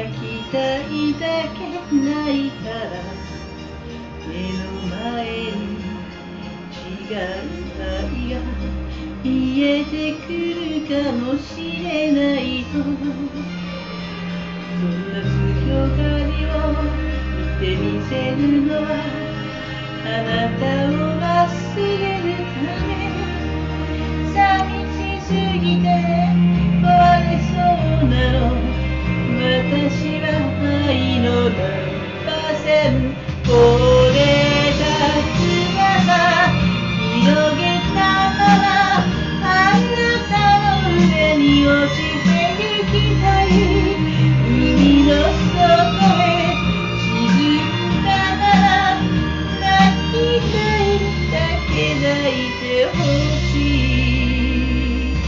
泣きたいだけ泣いたら目の前に違う愛が見えてくるかもしれないと、そんな強がりを見てみせるのはあなたを忘れるため。寂しすぎて壊れそうなの、私は愛のナンバー線。折れた翼広げたままあなたの上に落ちてゆきたい。海の底へ沈んだなら泣きたいだけ泣いてほしい。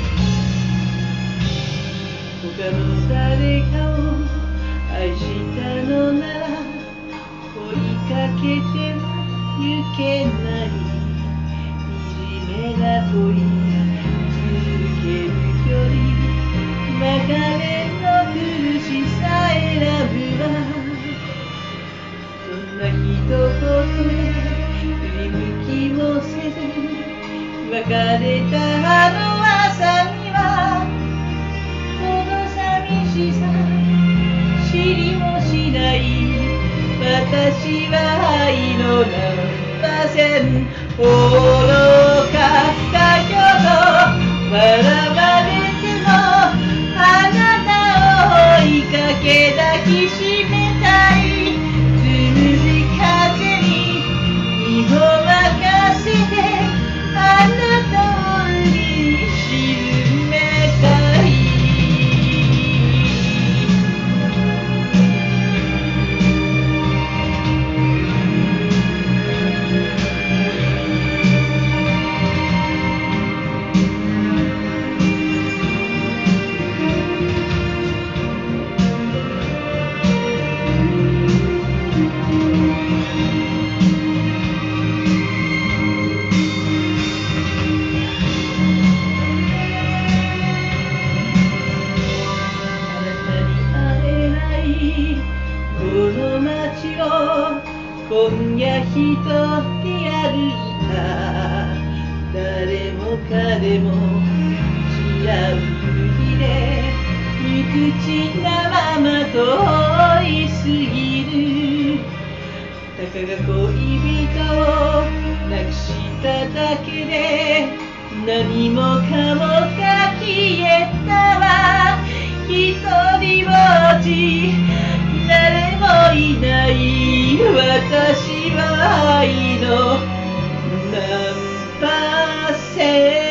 他の誰かを愛したのなら追いかけてはゆけない。惨めな恋続ける距離、別れの苦しさ選ぶわ。そんな一言で振り向きもせず別れたあの朝にはこの寂しさ知りもしない。私は愛のナンバー線。愚かだけど笑われてもあなたを追いかけ抱きしめたい。つむじ風に身を任せてあなたを海に沈めたい。この街を今夜一人歩いた。誰も彼も違う国で無口なまま遠いすぎる。たかが恋人を亡くしただけで何もかもが消えたわ。一人ぼっち誰もいない私は愛のナンバー線。